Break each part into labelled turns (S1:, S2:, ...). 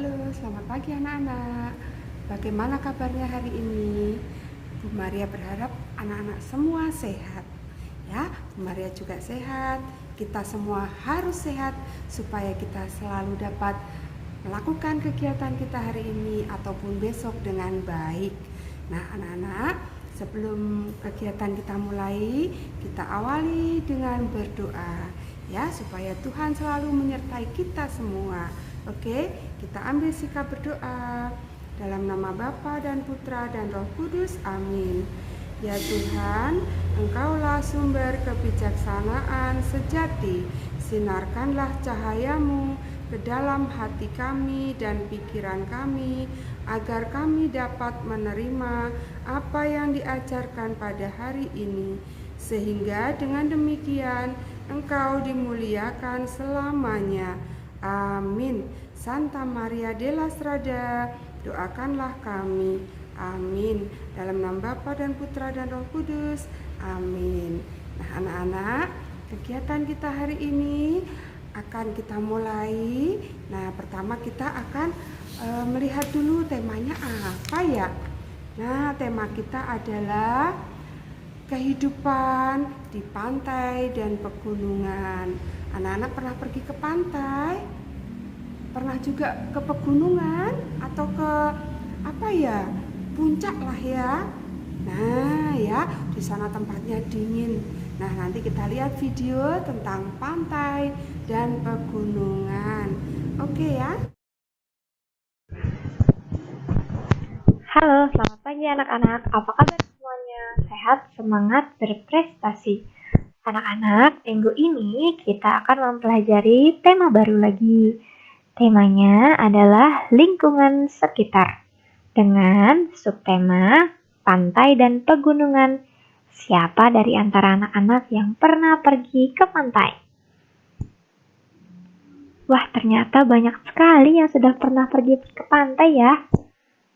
S1: Halo, selamat pagi anak-anak. Bagaimana kabarnya hari ini? Bu Maria berharap anak-anak semua sehat. Ya, Bu Maria juga sehat. Kita semua harus sehat supaya kita selalu dapat melakukan kegiatan kita hari ini ataupun besok dengan baik. Nah, anak-anak, sebelum kegiatan kita mulai, kita awali dengan berdoa ya, supaya Tuhan selalu menyertai kita semua. Oke, kita ambil sikap berdoa dalam nama Bapa dan Putra dan Roh Kudus. Amin. Ya Tuhan, Engkaulah sumber kebijaksanaan sejati. Sinarkanlah cahayamu ke dalam hati kami dan pikiran kami, agar kami dapat menerima apa yang diajarkan pada hari ini, sehingga dengan demikian Engkau dimuliakan selamanya. Amin. Santa Maria della Strada, doakanlah kami. Amin. Dalam nama Bapa dan Putra dan Roh Kudus. Amin. Nah, anak-anak, kegiatan kita hari ini akan kita mulai. Nah, pertama kita akan melihat dulu temanya apa ya. Nah, tema kita adalah kehidupan di pantai dan pegunungan. Anak-anak pernah pergi ke pantai? Pernah juga ke pegunungan atau ke puncak lah ya. Nah ya, di sana tempatnya dingin. Nah, nanti kita lihat video tentang pantai dan pegunungan. Oke ya.
S2: Halo, selamat pagi anak-anak. Apa kabar semuanya? Sehat, semangat, berprestasi. Anak-anak, minggu ini kita akan mempelajari tema baru lagi. Temanya adalah lingkungan sekitar. Dengan subtema pantai dan pegunungan. Siapa dari antara anak-anak yang pernah pergi ke pantai? Wah, ternyata banyak sekali yang sudah pernah pergi ke pantai ya.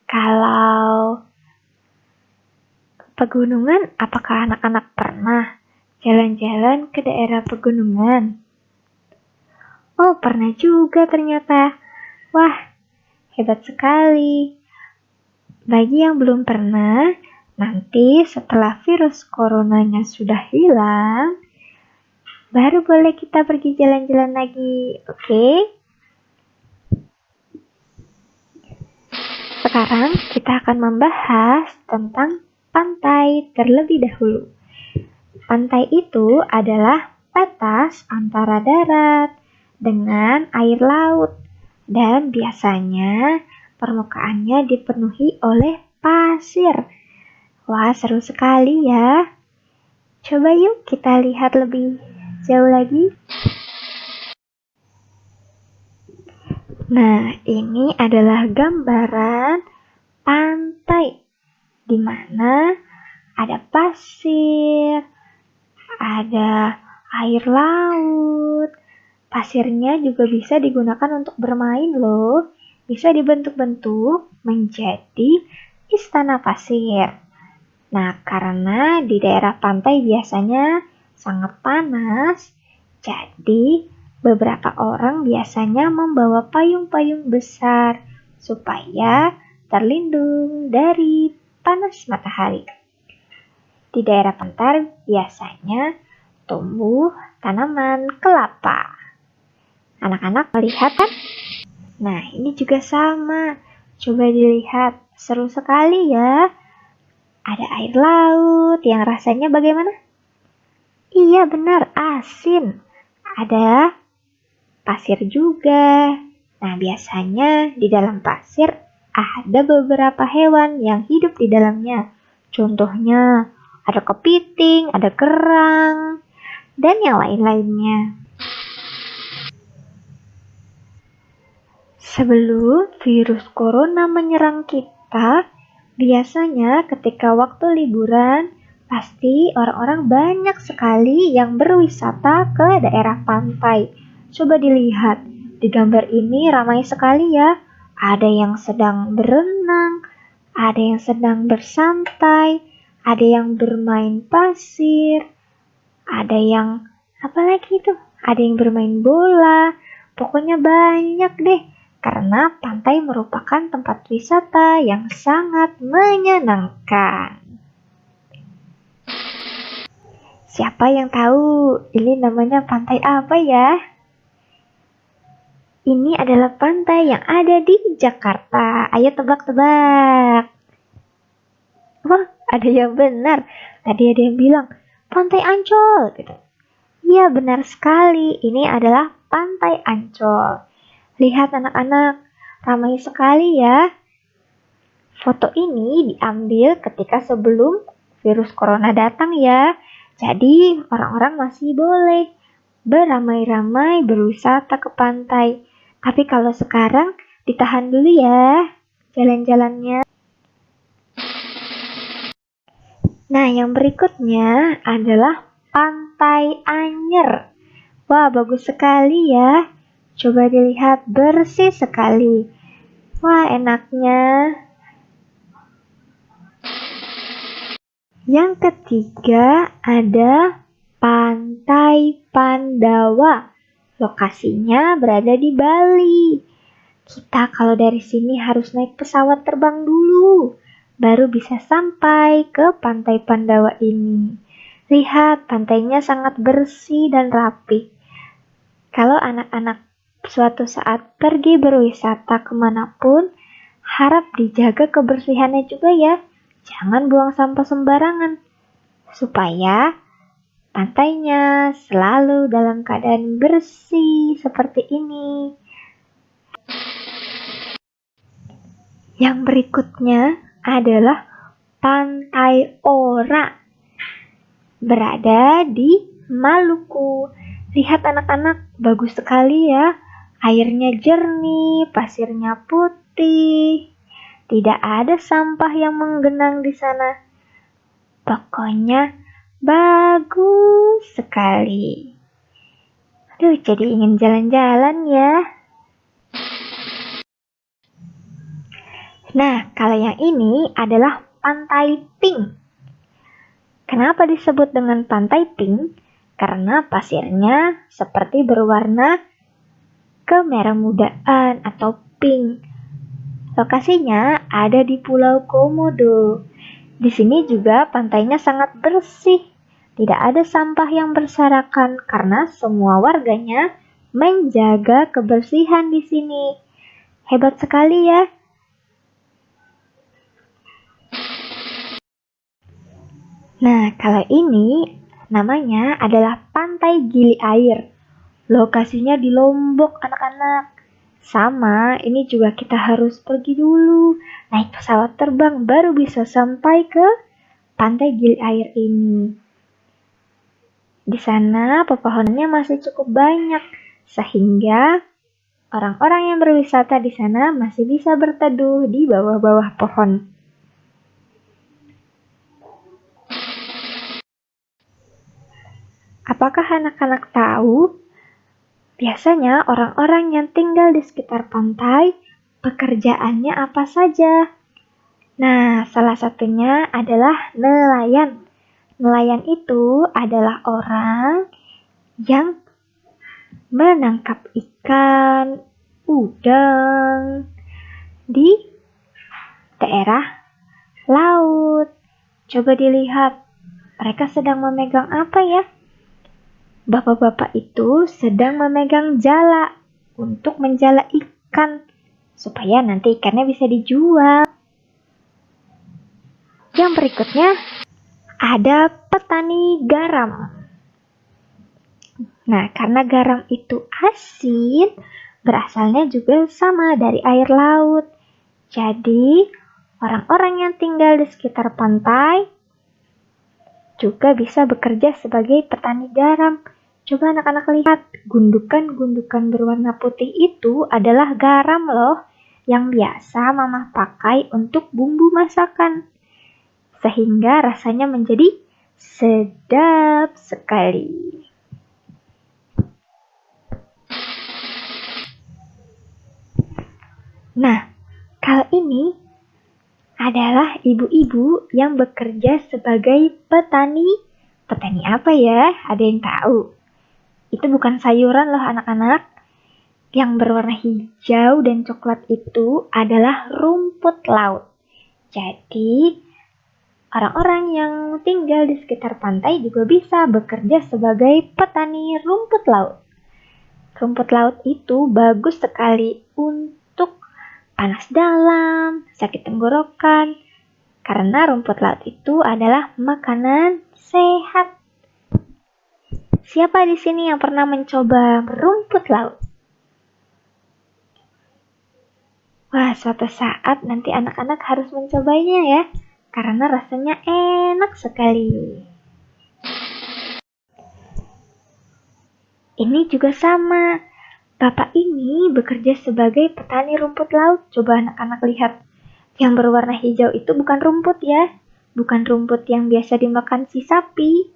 S2: Kalau pegunungan, apakah anak-anak pernah jalan-jalan ke daerah pegunungan? Oh, pernah juga ternyata. Wah, hebat sekali. Bagi yang belum pernah, nanti setelah virus coronanya sudah hilang, baru boleh kita pergi jalan-jalan lagi, oke? Sekarang kita akan membahas tentang pantai terlebih dahulu. Pantai itu adalah batas antara darat dengan air laut dan biasanya permukaannya dipenuhi oleh pasir. Wah, seru sekali ya. Coba yuk kita lihat lebih jauh lagi. Nah, ini adalah gambaran pantai di mana ada pasir, ada air laut. Pasirnya juga bisa digunakan untuk bermain loh. Bisa dibentuk-bentuk menjadi istana pasir. Nah, karena di daerah pantai biasanya sangat panas, jadi beberapa orang biasanya membawa payung-payung besar supaya terlindung dari panas matahari. Di daerah pantai biasanya tumbuh tanaman kelapa. Anak-anak melihat kan? Nah, ini juga sama. Coba dilihat, seru sekali ya. Ada air laut yang rasanya bagaimana? Iya benar, asin. Ada pasir juga. Nah, biasanya di dalam pasir ada beberapa hewan yang hidup di dalamnya. Contohnya, ada kepiting, ada kerang, dan yang lain-lainnya. Sebelum virus corona menyerang kita, biasanya ketika waktu liburan, pasti orang-orang banyak sekali yang berwisata ke daerah pantai. Coba dilihat, di gambar ini ramai sekali ya. Ada yang sedang berenang, ada yang sedang bersantai, ada yang bermain pasir, ada yang apa lagi tuh? Ada yang bermain bola. Pokoknya banyak deh. karena pantai merupakan tempat wisata yang sangat menyenangkan. Siapa yang tahu ini namanya pantai apa ya? Ini adalah pantai yang ada di Jakarta. Ayo tebak-tebak. Wah, ada yang benar. Tadi ada yang bilang, Pantai Ancol. Gitu. Iya, benar sekali. Ini adalah Pantai Ancol. Lihat anak-anak, ramai sekali ya. Foto ini diambil ketika sebelum virus corona datang ya. Jadi orang-orang masih boleh beramai-ramai berwisata ke pantai. Tapi kalau sekarang ditahan dulu ya jalan-jalannya. Nah, yang berikutnya adalah Pantai Anyer. Wah, bagus sekali ya. Coba dilihat, bersih sekali. Wah, enaknya. Yang ketiga ada Pantai Pandawa. Lokasinya berada di Bali. Kita kalau dari sini harus naik pesawat terbang dulu, baru bisa sampai ke Pantai Pandawa ini. Lihat, pantainya sangat bersih dan rapi. Kalau anak-anak suatu saat pergi berwisata kemanapun, harap dijaga kebersihannya juga ya. Jangan buang sampah sembarangan, supaya pantainya selalu dalam keadaan bersih seperti ini. Yang berikutnya adalah Pantai Ora, berada di Maluku. Lihat anak-anak, bagus sekali ya. Airnya jernih, pasirnya putih. Tidak ada sampah yang menggenang di sana. Pokoknya bagus sekali. Aduh, jadi ingin jalan-jalan ya. Nah, kalau yang ini adalah Pantai Pink. Kenapa disebut dengan Pantai Pink? Karena pasirnya seperti berwarna kemerah mudaan atau pink. Lokasinya ada di Pulau Komodo. Di sini juga pantainya sangat bersih. Tidak ada sampah yang berserakan karena semua warganya menjaga kebersihan di sini. Hebat sekali ya. Nah, kalau ini namanya adalah Pantai Gili Air. Lokasinya di Lombok, anak-anak. Sama, ini juga kita harus pergi dulu, naik pesawat terbang baru bisa sampai ke Pantai Gili Air ini. Di sana pepohonannya masih cukup banyak, sehingga orang-orang yang berwisata di sana masih bisa berteduh di bawah-bawah pohon. Apakah anak-anak tahu? Biasanya orang-orang yang tinggal di sekitar pantai, pekerjaannya apa saja? Nah, salah satunya adalah nelayan. Nelayan itu adalah orang yang menangkap ikan, udang di daerah laut. Coba dilihat, mereka sedang memegang apa ya? Bapak-bapak itu sedang memegang jala untuk menjala ikan, supaya nanti ikannya bisa dijual. Yang berikutnya ada petani garam. Nah, karena garam itu asin, berasalnya juga sama dari air laut. Jadi, orang-orang yang tinggal di sekitar pantai juga bisa bekerja sebagai petani garam. Coba anak-anak lihat, gundukan-gundukan berwarna putih itu adalah garam loh, yang biasa mama pakai untuk bumbu masakan. Sehingga rasanya menjadi sedap sekali. Nah, kalau ini adalah ibu-ibu yang bekerja sebagai petani. Petani apa ya? Ada yang tahu? Itu bukan sayuran loh anak-anak. Yang berwarna hijau dan coklat itu adalah rumput laut. Jadi, orang-orang yang tinggal di sekitar pantai juga bisa bekerja sebagai petani rumput laut. Rumput laut itu bagus sekali untuk panas dalam, sakit tenggorokan, karena rumput laut itu adalah makanan sehat. Siapa di sini yang pernah mencoba rumput laut? Wah, suatu saat nanti anak-anak harus mencobanya ya, karena rasanya enak sekali. Ini juga sama. Bapak ini bekerja sebagai petani rumput laut. Coba anak-anak lihat. Yang berwarna hijau itu bukan rumput ya. Bukan rumput yang biasa dimakan si sapi.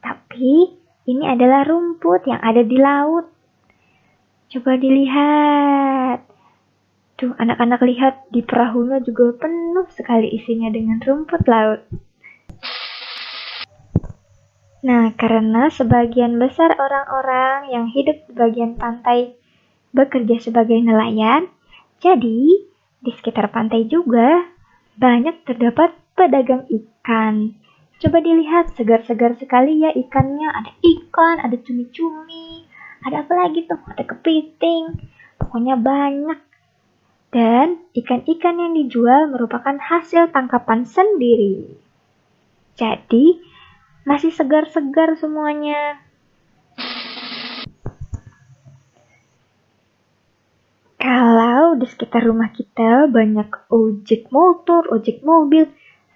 S2: Tapi ini adalah rumput yang ada di laut. Coba dilihat. Tuh, anak-anak lihat di perahunya juga penuh sekali isinya dengan rumput laut. Nah, karena sebagian besar orang-orang yang hidup di bagian pantai bekerja sebagai nelayan, jadi di sekitar pantai juga banyak terdapat pedagang ikan. Coba dilihat, segar-segar sekali ya ikannya. Ada ikan, ada cumi-cumi, ada apa lagi tuh? Ada kepiting. Pokoknya banyak. Dan ikan-ikan yang dijual merupakan hasil tangkapan sendiri. Jadi, masih segar-segar semuanya. Kalau di sekitar rumah kita banyak ojek motor, ojek mobil.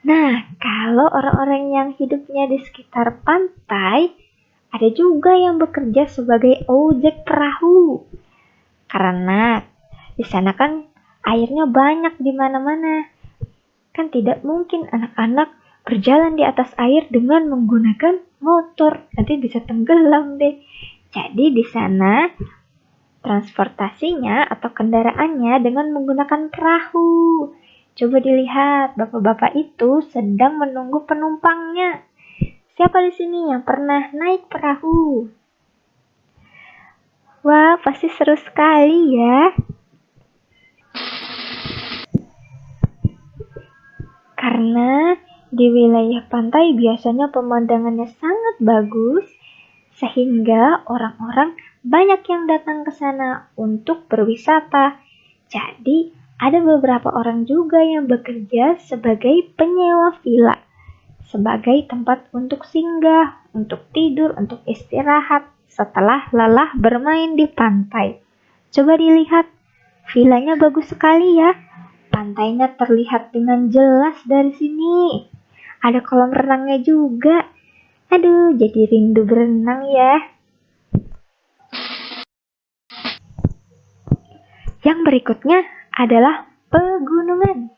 S2: Nah, kalau orang-orang yang hidupnya di sekitar pantai, ada juga yang bekerja sebagai ojek perahu. Karena di sana kan airnya banyak di mana-mana. Kan tidak mungkin anak-anak berjalan di atas air dengan menggunakan motor. Nanti bisa tenggelam deh. Jadi di sana transportasinya atau kendaraannya dengan menggunakan perahu. Coba dilihat, bapak-bapak itu sedang menunggu penumpangnya. Siapa di sini yang pernah naik perahu? Wah, pasti seru sekali ya. Karena di wilayah pantai biasanya pemandangannya sangat bagus, sehingga orang-orang banyak yang datang ke sana untuk berwisata. Jadi, ada beberapa orang juga yang bekerja sebagai penyewa villa, sebagai tempat untuk singgah, untuk tidur, untuk istirahat setelah lelah bermain di pantai. Coba dilihat, villanya bagus sekali ya. Pantainya terlihat dengan jelas dari sini. Ada kolam renangnya juga. Aduh, jadi rindu berenang ya. Yang berikutnya adalah pegunungan.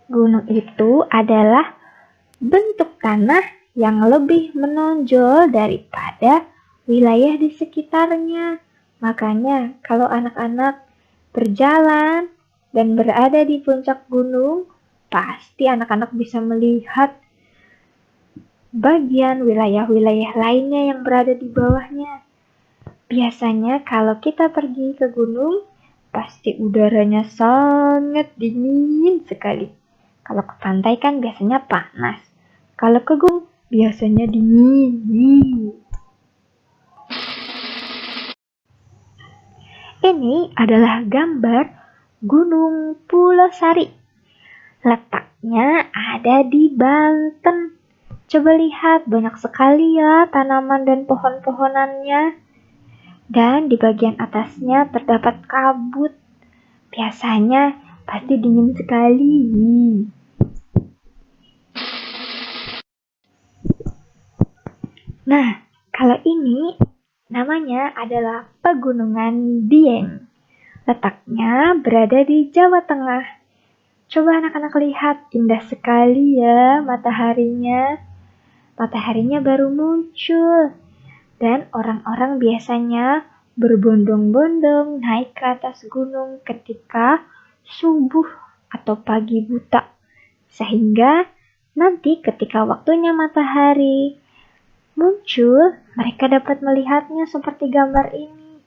S2: Gunung itu adalah bentuk tanah yang lebih menonjol daripada wilayah di sekitarnya. Makanya kalau anak-anak berjalan dan berada di puncak gunung, pasti anak-anak bisa melihat bagian wilayah-wilayah lainnya yang berada di bawahnya. Biasanya kalau kita pergi ke gunung, pasti udaranya sangat dingin sekali. Kalau ke pantai kan biasanya panas. Kalau ke gunung biasanya dingin. Ini adalah gambar Gunung Pulau Sari. Letaknya ada di Banten. Coba lihat, banyak sekali ya tanaman dan pohon-pohonannya. Dan di bagian atasnya terdapat kabut. Biasanya pasti dingin sekali. Nah, kalau ini namanya adalah Pegunungan Dieng. Letaknya berada di Jawa Tengah. Coba anak-anak lihat, indah sekali ya mataharinya. Mataharinya baru muncul. Dan orang-orang biasanya berbondong-bondong naik ke atas gunung ketika subuh atau pagi buta. Sehingga nanti ketika waktunya matahari muncul, mereka dapat melihatnya seperti gambar ini.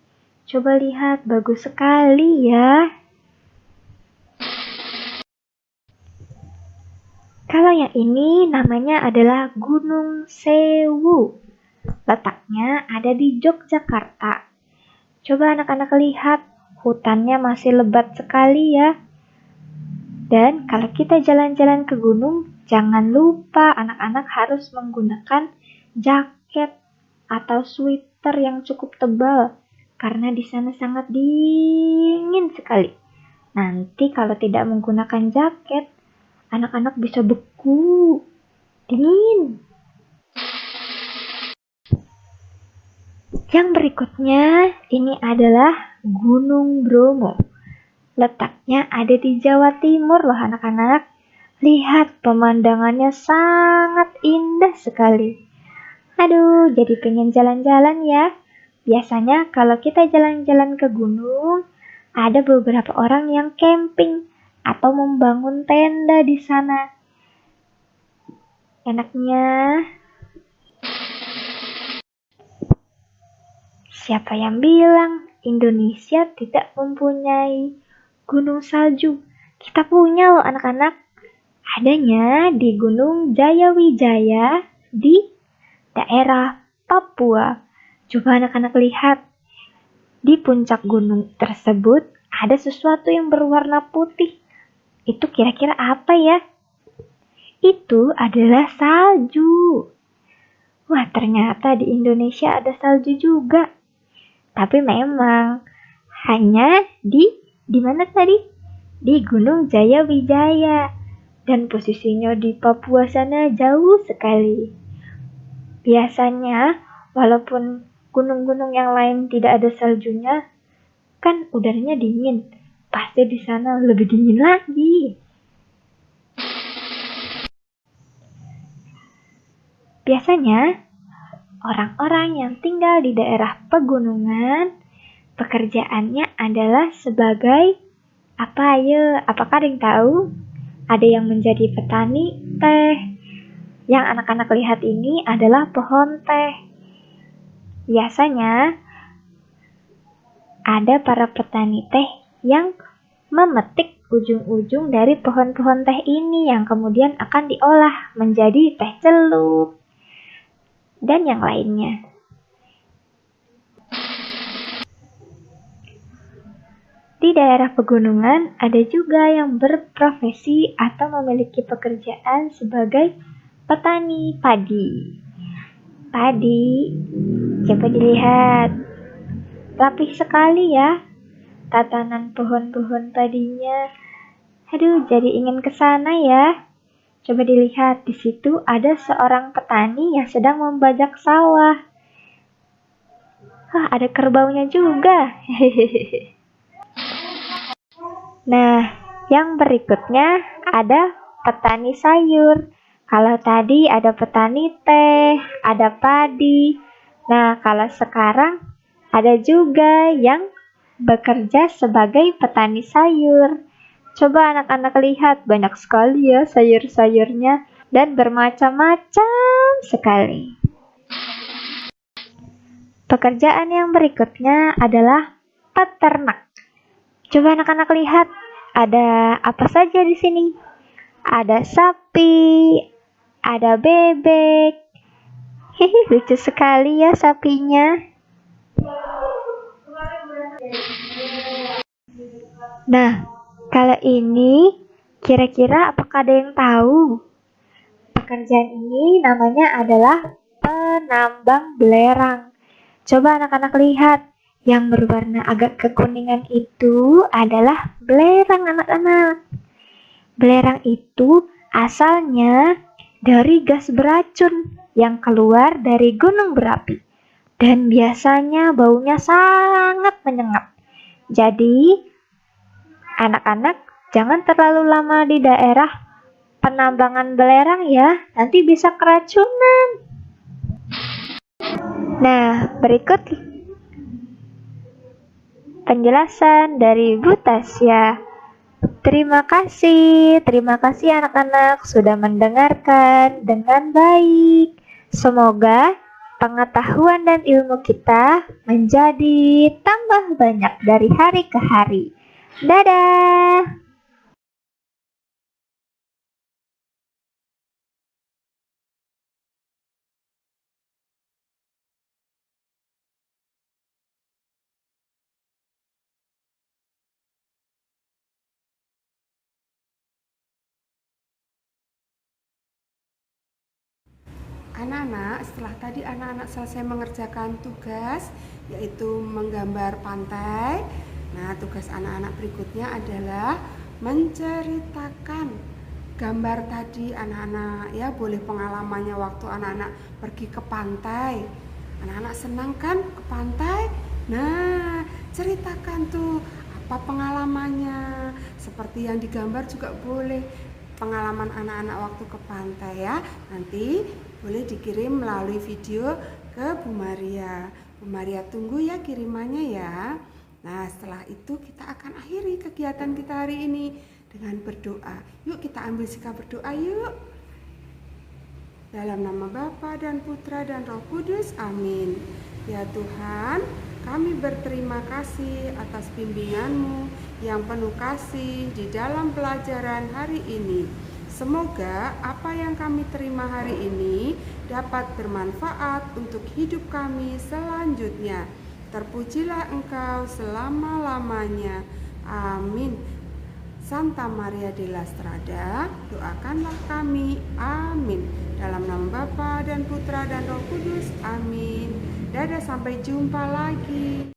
S2: Coba lihat, bagus sekali ya. Kalau yang ini namanya adalah Gunung Sewu. Letaknya ada di Yogyakarta. Coba anak-anak lihat, hutannya masih lebat sekali ya. Dan kalau kita jalan-jalan ke gunung, jangan lupa anak-anak harus menggunakan jaket atau sweater yang cukup tebal. Karena di sana sangat dingin sekali. Nanti kalau tidak menggunakan jaket, anak-anak bisa beku. Dingin. Yang berikutnya, ini adalah Gunung Bromo. Letaknya ada di Jawa Timur loh anak-anak. Lihat pemandangannya sangat indah sekali. Aduh, jadi pengen jalan-jalan ya. Biasanya kalau kita jalan-jalan ke gunung, ada beberapa orang yang camping atau membangun tenda di sana. Enaknya, siapa yang bilang Indonesia tidak mempunyai gunung salju? Kita punya loh anak-anak. Adanya di Gunung Jayawijaya di daerah Papua. Coba anak-anak lihat. Di puncak gunung tersebut ada sesuatu yang berwarna putih. Itu kira-kira apa ya? Itu adalah salju. Wah, ternyata di Indonesia ada salju juga. Tapi memang hanya di mana tadi? Di Gunung Jayawijaya. Dan posisinya di Papua sana jauh sekali. Biasanya, walaupun gunung-gunung yang lain tidak ada saljunya, kan udaranya dingin. Pasti di sana lebih dingin lagi. Biasanya, orang-orang yang tinggal di daerah pegunungan, pekerjaannya adalah sebagai apa ayo? Apakah ada yang tahu? Ada yang menjadi petani teh. Yang anak-anak lihat ini adalah pohon teh. Biasanya ada para petani teh yang memetik ujung-ujung dari pohon-pohon teh ini yang kemudian akan diolah menjadi teh celup dan yang lainnya. Di daerah pegunungan ada juga yang berprofesi atau memiliki pekerjaan sebagai petani padi. Padi, coba dilihat. Rapih sekali ya tatanan pohon-pohon padinya. Aduh, jadi ingin ke sana ya. Coba dilihat, di situ ada seorang petani yang sedang membajak sawah. Ada kerbaunya juga. Nah, yang berikutnya ada petani sayur. Kalau tadi ada petani teh, ada padi. Nah, kalau sekarang ada juga yang bekerja sebagai petani sayur. Coba anak-anak lihat, banyak sekali ya sayur-sayurnya dan bermacam-macam sekali. Pekerjaan yang berikutnya adalah peternak. Coba anak-anak lihat, ada apa saja di sini? Ada sapi, ada bebek. Lucu sekali ya sapinya. Nah, kalau ini kira-kira apakah ada yang tahu? Pekerjaan ini namanya adalah penambang belerang. Coba anak-anak lihat. Yang berwarna agak kekuningan itu adalah belerang anak-anak. Belerang itu asalnya dari gas beracun yang keluar dari gunung berapi. Dan biasanya baunya sangat menyengat. Jadi, anak-anak jangan terlalu lama di daerah penambangan belerang ya. Nanti bisa keracunan. Nah, berikut penjelasan dari Bu Tasya. Terima kasih anak-anak sudah mendengarkan dengan baik. Semoga pengetahuan dan ilmu kita menjadi tambah banyak dari hari ke hari. Dadah!
S1: Anak-anak, setelah tadi anak-anak selesai mengerjakan tugas, yaitu menggambar pantai. Nah, tugas anak-anak berikutnya adalah menceritakan gambar tadi anak-anak, ya, boleh pengalamannya waktu anak-anak pergi ke pantai. Anak-anak senang kan ke pantai? Nah, ceritakan tuh apa pengalamannya. Seperti yang digambar juga boleh, pengalaman anak-anak waktu ke pantai, ya. Nanti boleh dikirim melalui video ke Bu Maria. Bu Maria tunggu ya kirimannya ya. Nah, setelah itu kita akan akhiri kegiatan kita hari ini dengan berdoa. Yuk kita ambil sikap berdoa yuk. Dalam nama Bapa dan Putra dan Roh Kudus, amin. Ya Tuhan, kami berterima kasih atas bimbingan-Mu yang penuh kasih di dalam pelajaran hari ini. Semoga apa yang kami terima hari ini dapat bermanfaat untuk hidup kami selanjutnya. Terpujilah Engkau selama-lamanya. Amin. Santa Maria de la Strada, doakanlah kami. Amin. Dalam nama Bapa dan Putra dan Roh Kudus. Amin. Dadah, sampai jumpa lagi.